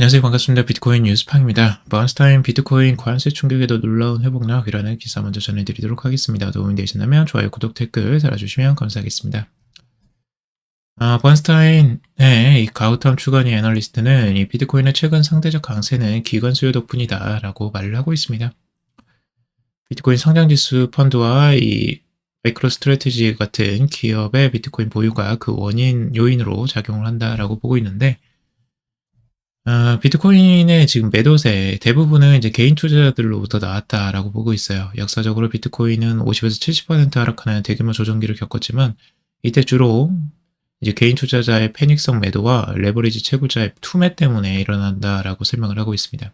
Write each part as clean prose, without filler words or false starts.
안녕하세요. 반갑습니다. 비트코인 뉴스팡입니다. 번스타인 비트코인 관세 충격에도 놀라운 회복 나오기라는 기사 먼저 전해드리도록 하겠습니다. 도움이 되셨다면 좋아요, 구독, 댓글 달아주시면 감사하겠습니다. 번스타인의 이 가우탐 추가니 애널리스트는 이 비트코인의 최근 상대적 강세는 기관 수요 덕분이다 라고 말을 하고 있습니다. 비트코인 성장지수 펀드와 이 마이크로 스트래티지 같은 기업의 비트코인 보유가 그 요인으로 작용을 한다라고 보고 있는데, 비트코인의 지금 매도세 대부분은 이제 개인 투자자들로부터 나왔다라고 보고 있어요. 역사적으로 비트코인은 50에서 70% 하락하는 대규모 조정기를 겪었지만, 이때 주로 이제 개인 투자자의 패닉성 매도와 레버리지 채굴자의 투매 때문에 일어난다라고 설명을 하고 있습니다.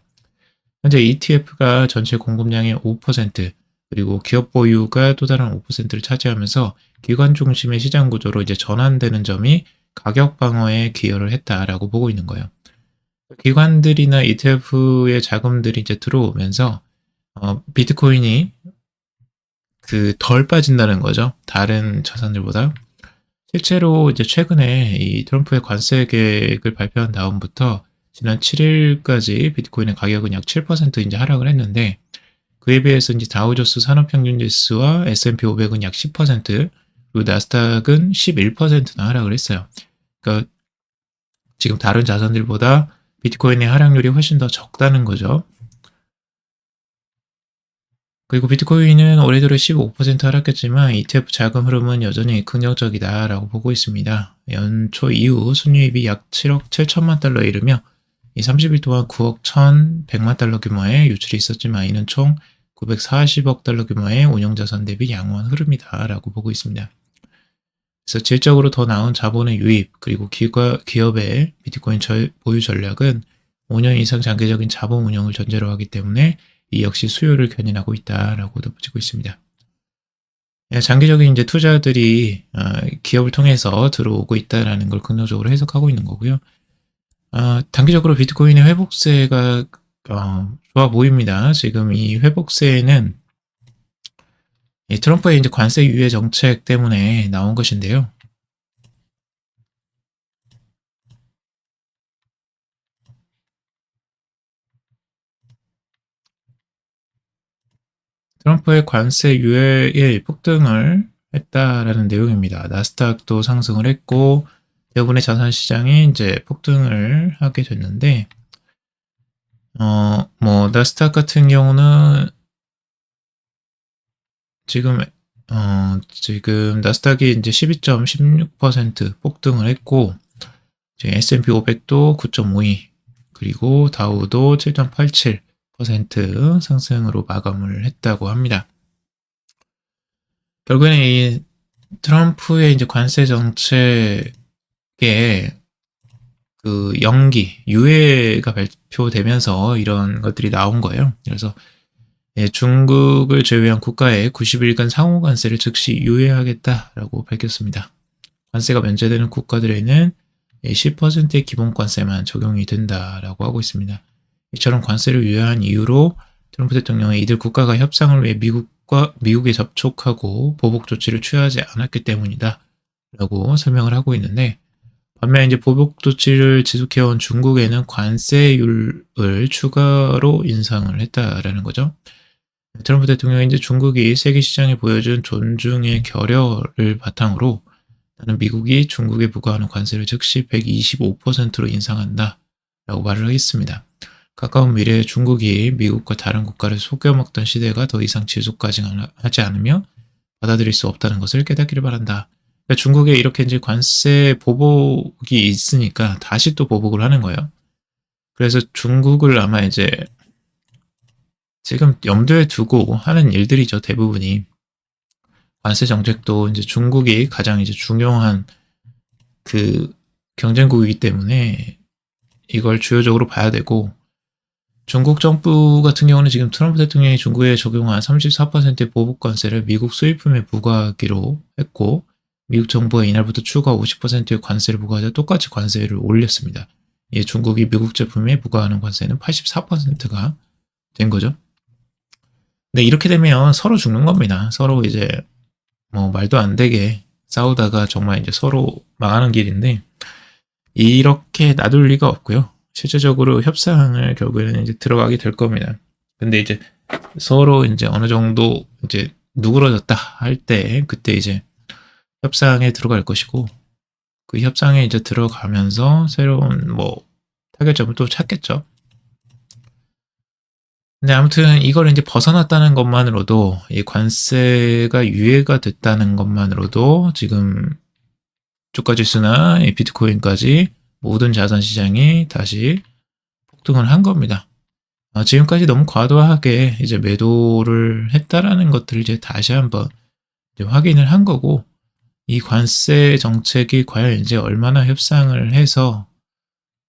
현재 ETF가 전체 공급량의 5%, 그리고 기업 보유가 또 다른 5%를 차지하면서 기관 중심의 시장 구조로 이제 전환되는 점이 가격 방어에 기여를 했다라고 보고 있는 거예요. 기관들이나 ETF의 자금들이 이제 들어오면서 비트코인이 덜 빠진다는 거죠. 다른 자산들보다. 실제로 이제 최근에 이 트럼프의 관세 계획을 발표한 다음부터 지난 7일까지 비트코인의 가격은 약 7% 이제 하락을 했는데, 그에 비해서 이제 다우존스 산업평균지수와 S&P 500은 약 10%, 그리고 나스닥은 11%나 하락을 했어요. 그러니까 지금 다른 자산들보다 비트코인의 하락률이 훨씬 더 적다는 거죠. 그리고 비트코인은 올해 들어 15% 하락했지만 ETF 자금 흐름은 여전히 긍정적이다라고 보고 있습니다. 연초 이후 순이익이 약 7억 7천만 달러에 이르며 이 30일 동안 9억 1,100만 달러 규모의 유출이 있었지만, 이는 총 940억 달러 규모의 운용자산 대비 양호한 흐름이다라고 보고 있습니다. 그래서 질적으로 더 나은 자본의 유입, 그리고 기업의 비트코인 보유 전략은 5년 이상 장기적인 자본 운영을 전제로 하기 때문에 이 역시 수요를 견인하고 있다라고 덧붙이고 있습니다. 장기적인 이제 투자들이 기업을 통해서 들어오고 있다라는 걸 긍정적으로 해석하고 있는 거고요. 단기적으로 비트코인의 회복세가 좋아 보입니다. 지금 이 회복세는 이 트럼프의 이제 관세 유예 정책 때문에 나온 것인데요. 트럼프의 관세 유예에 폭등을 했다라는 내용입니다. 나스닥도 상승을 했고 대부분의 자산 시장이 이제 폭등을 하게 됐는데, 나스닥 같은 경우는 지금 나스닥이 이제 12.16% 폭등을 했고, S&P 500도 9.52, 그리고 다우도 7.87% 상승으로 마감을 했다고 합니다. 결국에는 이 트럼프의 이제 관세 정책의 유예가 발표되면서 이런 것들이 나온 거예요. 그래서 중국을 제외한 국가에 90일간 상호 관세를 즉시 유예하겠다라고 밝혔습니다. 관세가 면제되는 국가들에는 10%의 기본 관세만 적용이 된다라고 하고 있습니다. 이처럼 관세를 유예한 이유로 트럼프 대통령이 이들 국가가 협상을 위해 미국에 접촉하고 보복 조치를 취하지 않았기 때문이다 라고 설명을 하고 있는데, 반면 이제 보복 조치를 지속해온 중국에는 관세율을 추가로 인상을 했다라는 거죠. 트럼프 대통령이 이제 중국이 세계 시장에 보여준 존중의 결여를 바탕으로 나는 미국이 중국에 부과하는 관세를 즉시 125%로 인상한다 라고 말을 하겠습니다. 가까운 미래에 중국이 미국과 다른 국가를 속여먹던 시대가 더 이상 지속하지 않으며 받아들일 수 없다는 것을 깨닫기를 바란다. 그러니까 중국에 이렇게 이제 관세 보복이 있으니까 다시 또 보복을 하는 거예요. 그래서 중국을 아마 이제 지금 염두에 두고 하는 일들이죠, 대부분이. 관세 정책도 이제 중국이 가장 이제 중요한 경쟁국이기 때문에 이걸 주요적으로 봐야 되고, 중국 정부 같은 경우는 지금 트럼프 대통령이 중국에 적용한 34%의 보복 관세를 미국 수입품에 부과하기로 했고, 미국 정부가 이날부터 추가 50%의 관세를 부과하자 똑같이 관세를 올렸습니다. 중국이 미국 제품에 부과하는 관세는 84%가 된 거죠. 근데 이렇게 되면 서로 죽는 겁니다. 서로 이제 말도 안 되게 싸우다가 정말 이제 서로 망하는 길인데, 이렇게 놔둘 리가 없고요. 실제적으로 협상을 결국에는 이제 들어가게 될 겁니다. 근데 이제 서로 이제 어느 정도 이제 누그러졌다 할 때 그때 이제 협상에 들어갈 것이고 그 협상에 이제 들어가면서 새로운 뭐 타결점을 또 찾겠죠. 근데 아무튼 이걸 이제 벗어났다는 것만으로도 이 관세가 유예가 됐다는 것만으로도 지금 주가 지수나 이 비트코인까지 모든 자산 시장이 다시 폭등을 한 겁니다. 지금까지 너무 과도하게 이제 매도를 했다라는 것들을 이제 다시 한번 이제 확인을 한 거고 이 관세 정책이 과연 이제 얼마나 협상을 해서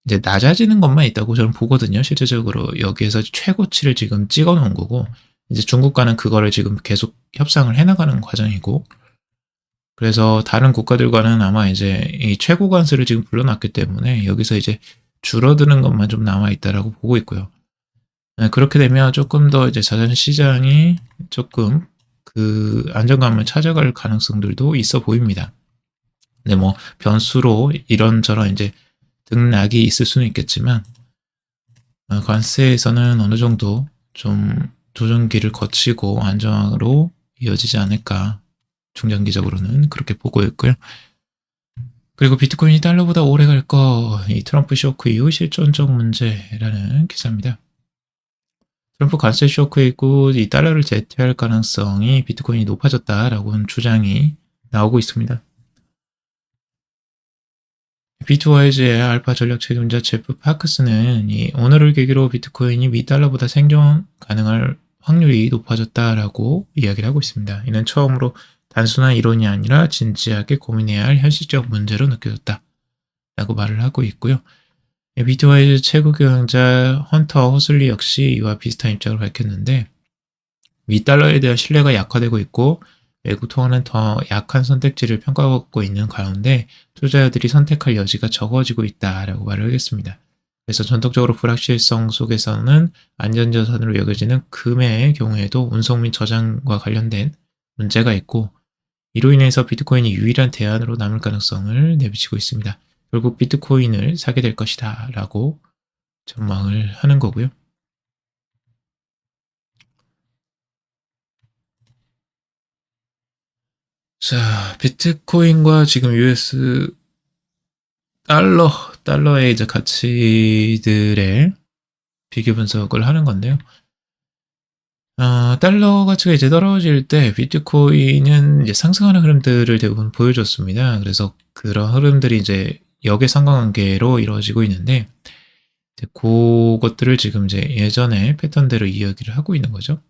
이제 낮아지는 것만 있다고 저는 보거든요. 실제적으로 여기에서 최고치를 지금 찍어 놓은 거고 이제 중국과는 그거를 지금 계속 협상을 해나가는 과정이고 그래서 다른 국가들과는 아마 이제 이 최고 관세를 지금 불러놨기 때문에 여기서 이제 줄어드는 것만 좀 남아 있다라고 보고 있고요. 그렇게 되면 조금 더 이제 자산 시장이 조금 그 안정감을 찾아갈 가능성들도 있어 보입니다. 근데 뭐 변수로 이런저런 이제 등락이 있을 수는 있겠지만 관세에서는 어느 정도 좀 조정기를 거치고 안정으로 이어지지 않을까 중장기적으로는 그렇게 보고 있고요. 그리고 비트코인이 달러보다 오래 갈 거 이 트럼프 쇼크 이후 실존적 문제라는 기사입니다. 트럼프 관세 쇼크에 있고 이 달러를 제태할 가능성이 비트코인이 높아졌다라고 주장이 나오고 있습니다. 비트와이즈의 알파 전략 책임자 제프 파크스는 오늘을 계기로 비트코인이 $달러보다 생존 가능할 확률이 높아졌다라고 이야기를 하고 있습니다. 이는 처음으로 단순한 이론이 아니라 진지하게 고민해야 할 현실적 문제로 느껴졌다라고 말을 하고 있고요. 비트와이즈 최고 경영자 헌터 허슬리 역시 이와 비슷한 입장을 밝혔는데 $달러에 대한 신뢰가 약화되고 있고 외국 통화는 더 약한 선택지를 평가받고 있는 가운데 투자자들이 선택할 여지가 적어지고 있다라고 말을 하겠습니다. 그래서 전통적으로 불확실성 속에서는 안전자산으로 여겨지는 금의 경우에도 운송 및 저장과 관련된 문제가 있고 이로 인해서 비트코인이 유일한 대안으로 남을 가능성을 내비치고 있습니다. 결국 비트코인을 사게 될 것이다 라고 전망을 하는 거고요. 자, 비트코인과 지금 US 달러의 이제 가치들의 비교 분석을 하는 건데요. 달러 가치가 이제 떨어질 때 비트코인은 이제 상승하는 흐름들을 대부분 보여줬습니다. 그래서 그런 흐름들이 이제 역의 상관관계로 이루어지고 있는데, 이제 그것들을 지금 이제 예전의 패턴대로 이야기를 하고 있는 거죠.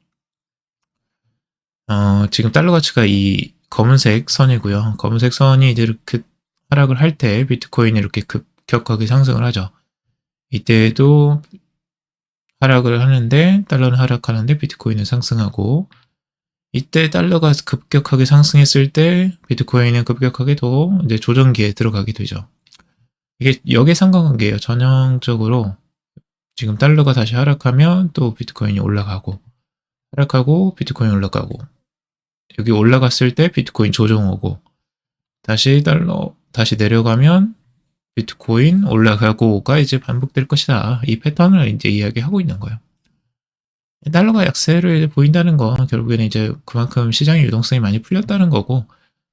지금 달러 가치가 이 검은색 선이고요. 검은색 선이 이제 이렇게 하락을 할 때 비트코인이 이렇게 급격하게 상승을 하죠. 이때도 하락을 하는데 달러는 하락하는데 비트코인은 상승하고 이때 달러가 급격하게 상승했을 때 비트코인은 급격하게 또 이제 조정기에 들어가게 되죠. 이게 역의 상관관계예요. 전형적으로 지금 달러가 다시 하락하면 또 비트코인이 올라가고 하락하고 비트코인 올라가고 여기 올라갔을 때 비트코인 조정 오고 다시 달러 다시 내려가면 비트코인 올라가고가 이제 반복될 것이다. 이 패턴을 이제 이야기하고 있는 거예요. 달러가 약세를 보인다는 건 결국에는 이제 그만큼 시장의 유동성이 많이 풀렸다는 거고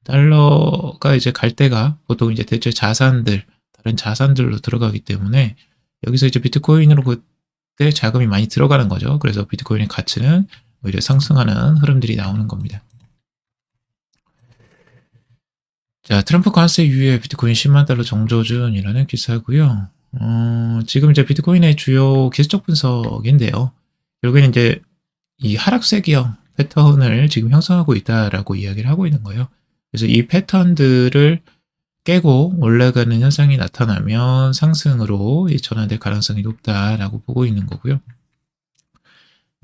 달러가 이제 갈 때가 보통 이제 대체 자산들 다른 자산들로 들어가기 때문에 여기서 이제 비트코인으로 그때 자금이 많이 들어가는 거죠. 그래서 비트코인의 가치는 오히려 상승하는 흐름들이 나오는 겁니다. 자, 트럼프 관세 이후에 비트코인 10만 달러 정조준이라는 기사고요. 지금 이제 비트코인의 주요 기술적 분석인데요. 결국에는 이제 이 하락세기형 패턴을 지금 형성하고 있다라고 이야기를 하고 있는 거예요. 그래서 이 패턴들을 깨고 올라가는 현상이 나타나면 상승으로 전환될 가능성이 높다라고 보고 있는 거고요.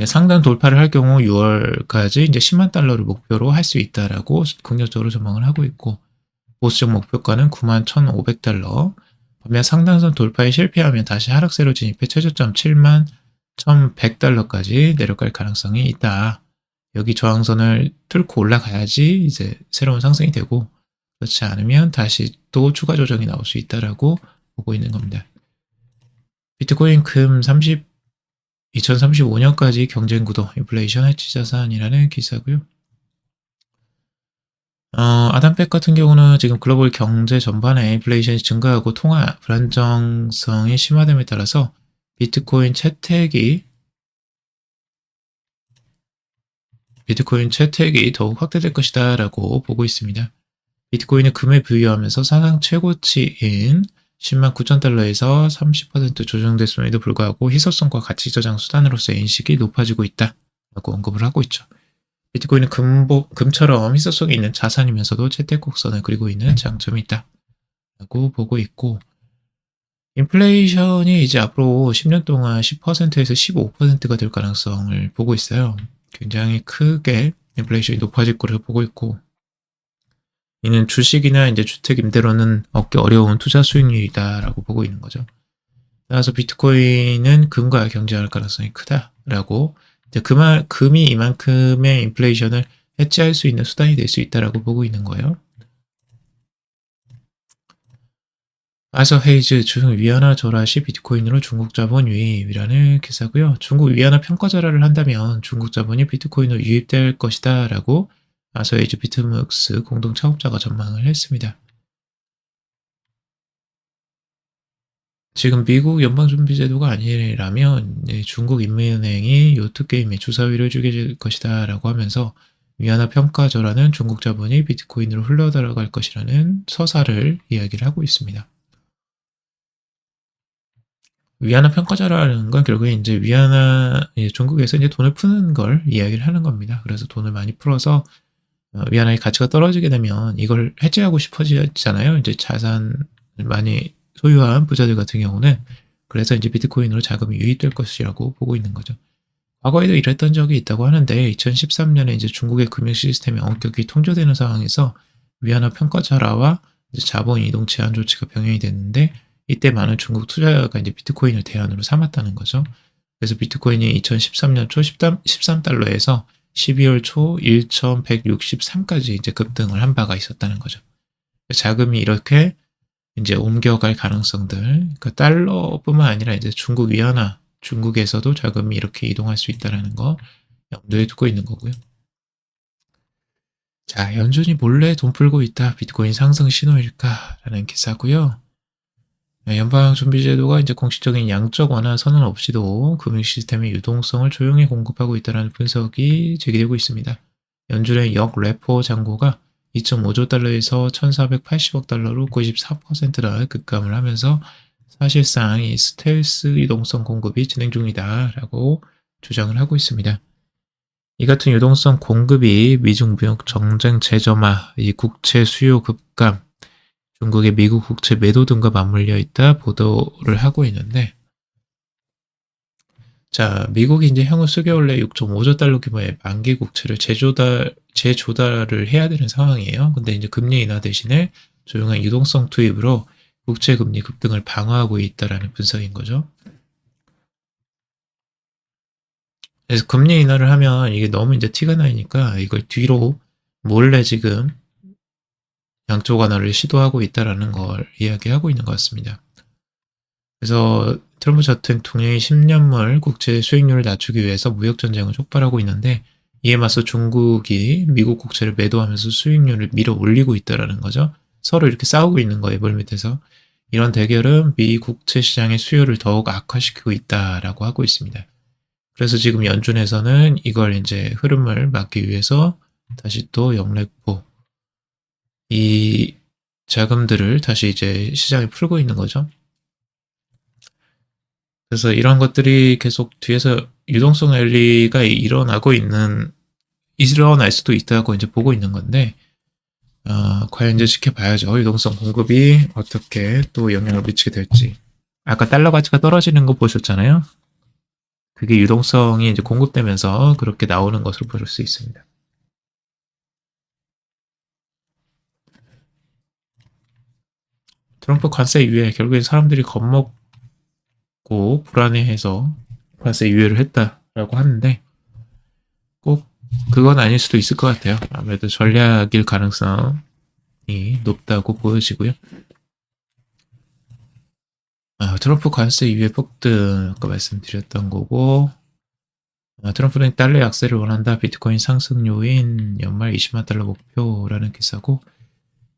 상단 돌파를 할 경우 6월까지 이제 10만 달러를 목표로 할 수 있다라고 긍정적으로 전망을 하고 있고 보수적 목표가는 91,500달러. 반면 상단선 돌파에 실패하면 다시 하락세로 진입해 최저점 71,100달러까지 내려갈 가능성이 있다. 여기 저항선을 뚫고 올라가야지 이제 새로운 상승이 되고 그렇지 않으면 다시 또 추가 조정이 나올 수 있다라고 보고 있는 겁니다. 비트코인 금 2035년까지 경쟁 구도 인플레이션 해치 자산이라는 기사고요. 아담백 같은 경우는 지금 글로벌 경제 전반에 인플레이션이 증가하고 통화 불안정성이 심화됨에 따라서 비트코인 채택이 더욱 확대될 것이다 라고 보고 있습니다. 비트코인은 금에 부유하면서 사상 최고치인 10만 9천 달러에서 30% 조정됐음에도 불구하고 희소성과 가치 저장 수단으로서의 인식이 높아지고 있다 라고 언급을 하고 있죠. 비트코인은 금처럼 희소성이 있는 자산이면서도 채택 곡선을 그리고 있는 장점이 있다 라고 보고 있고, 인플레이션이 이제 앞으로 10년 동안 10%에서 15%가 될 가능성을 보고 있어요. 굉장히 크게 인플레이션이 높아질 거를 보고 있고, 이는 주식이나 이제 주택 임대로는 얻기 어려운 투자 수익률이다라고 보고 있는 거죠. 따라서 비트코인은 금과 경쟁할 가능성이 크다라고, 이제 금이 이만큼의 인플레이션을 해치할 수 있는 수단이 될 수 있다라고 보고 있는 거예요. 아서 헤이즈 중 위안화 절하 시 비트코인으로 중국 자본 유입이라는 기사고요. 중국 위안화 평가 절하를 한다면 중국 자본이 비트코인으로 유입될 것이다 라고 아서 헤이즈 비트맥스 공동 창업자가 전망을 했습니다. 지금 미국 연방준비제도가 아니라면 중국 인민은행이 요트게임에 주사위를 주게 될 것이다 라고 하면서 위안화 평가 절하는 중국 자본이 비트코인으로 흘러들어갈 것이라는 서사를 이야기를 하고 있습니다. 위안화 평가절하라는 건 결국에 이제 중국에서 이제 돈을 푸는 걸 이야기를 하는 겁니다. 그래서 돈을 많이 풀어서 위안화의 가치가 떨어지게 되면 이걸 해지하고 싶어지잖아요. 이제 자산을 많이 소유한 부자들 같은 경우는. 그래서 이제 비트코인으로 자금이 유입될 것이라고 보고 있는 거죠. 과거에도 이랬던 적이 있다고 하는데 2013년에 이제 중국의 금융 시스템이 엄격히 통제되는 상황에서 위안화 평가절하와 자본 이동 제한 조치가 병행이 됐는데, 이때 많은 중국 투자자가 이제 비트코인을 대안으로 삼았다는 거죠. 그래서 비트코인이 2013년 초 13달러에서 12월 초 1,163까지 이제 급등을 한 바가 있었다는 거죠. 자금이 이렇게 이제 옮겨갈 가능성들, 그러니까 달러뿐만 아니라 이제 중국 위안화, 중국에서도 자금이 이렇게 이동할 수 있다는 거 염두에 두고 있는 거고요. 자, 연준이 몰래 돈 풀고 있다. 비트코인 상승 신호일까라는 기사고요. 연방준비제도가 이제 공식적인 양적 완화 선언 없이도 금융 시스템의 유동성을 조용히 공급하고 있다는 분석이 제기되고 있습니다. 연준의 역레포 잔고가 2.5조 달러에서 1,480억 달러로 94%나 급감을 하면서 사실상 이 스텔스 유동성 공급이 진행 중이다라고 주장을 하고 있습니다. 이 같은 유동성 공급이 미중 무역 정쟁 재점화, 이 국채 수요 급감, 중국의 미국 국채 매도 등과 맞물려 있다 보도를 하고 있는데, 자, 미국이 이제 향후 수개월 내에 6.5조 달러 규모의 만기 국채를 재조달을 해야 되는 상황이에요. 근데 이제 금리 인하 대신에 조용한 유동성 투입으로 국채 금리 급등을 방어하고 있다라는 분석인 거죠. 그래서 금리 인하를 하면 이게 너무 이제 티가 나니까 이걸 뒤로 몰래 지금 양쪽 완화를 시도하고 있다라는 걸 이야기하고 있는 것 같습니다. 그래서 트럼프 전 대통령이 10년물 국채 수익률을 낮추기 위해서 무역전쟁을 촉발하고 있는데, 이에 맞서 중국이 미국 국채를 매도하면서 수익률을 밀어 올리고 있다라는 거죠. 서로 이렇게 싸우고 있는 거예요, 물밑에서. 이런 대결은 미 국채 시장의 수요를 더욱 악화시키고 있다라고 하고 있습니다. 그래서 지금 연준에서는 이걸 이제 흐름을 막기 위해서 다시 또 역레포, 이 자금들을 다시 이제 시장에 풀고 있는 거죠. 그래서 이런 것들이 계속 뒤에서 유동성 랠리가 일어날 수도 있다고 이제 보고 있는 건데, 과연 이제 지켜봐야죠. 유동성 공급이 어떻게 또 영향을 미치게 될지. 아까 달러 가치가 떨어지는 거 보셨잖아요. 그게 유동성이 이제 공급되면서 그렇게 나오는 것으로 볼 수 있습니다. 트럼프 관세 이후에 결국엔 사람들이 겁먹고 불안해해서 관세 유예를 했다라고 하는데, 꼭 그건 아닐 수도 있을 것 같아요. 아무래도 전략일 가능성이 높다고 보여지고요. 트럼프 관세 이후의 폭등 아까 말씀드렸던 거고, 트럼프는 달러 약세를 원한다. 비트코인 상승 요인 연말 20만 달러 목표라는 기사고,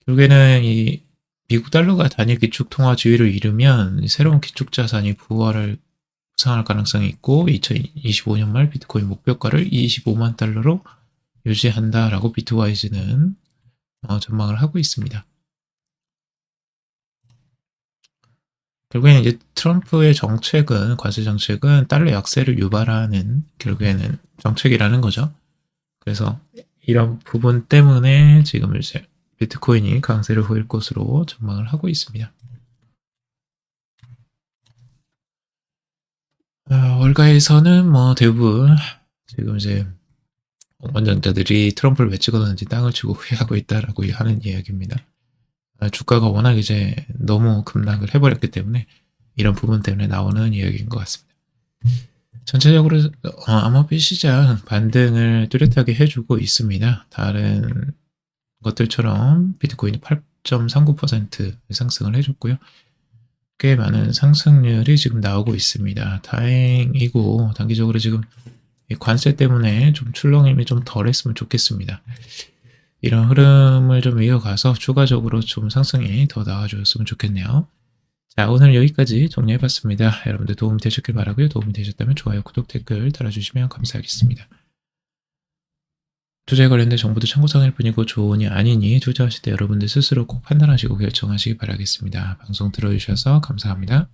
결국에는 이 미국 달러가 단일 기축 통화 지위를 잃으면 새로운 기축 자산이 부상할 가능성이 있고, 2025년 말 비트코인 목표가를 25만 달러로 유지한다라고 비트와이즈는 전망을 하고 있습니다. 결국에는 이제 트럼프의 정책은, 관세 정책은 달러 약세를 유발하는 결국에는 정책이라는 거죠. 그래서 이런 부분 때문에 지금 이제 비트코인이 강세를 보일 것으로 전망을 하고 있습니다. 월가에서는 뭐 대부분 지금 이제 원전자들이 트럼프를 왜 찍었는지 땅을 치고 후회하고 있다라고 하는 이야기입니다. 주가가 워낙 이제 너무 급락을 해버렸기 때문에 이런 부분 때문에 나오는 이야기인 것 같습니다. 전체적으로 암호화폐 시장 반등을 뚜렷하게 해주고 있습니다. 다른 것들처럼 비트코인이 8.39% 상승을 해줬고요. 꽤 많은 상승률이 지금 나오고 있습니다. 다행이고 단기적으로 지금 관세 때문에 좀 출렁임이 좀 덜했으면 좋겠습니다. 이런 흐름을 좀 이어가서 추가적으로 좀 상승이 더 나와줬으면 좋겠네요. 자, 오늘 여기까지 정리해봤습니다. 여러분들 도움이 되셨길 바라고요. 도움이 되셨다면 좋아요, 구독, 댓글 달아주시면 감사하겠습니다. 투자에 관련된 정보도 참고사항일 뿐이고 좋으니 아니니 투자하실 때 여러분들 스스로 꼭 판단하시고 결정하시기 바라겠습니다. 방송 들어주셔서 감사합니다.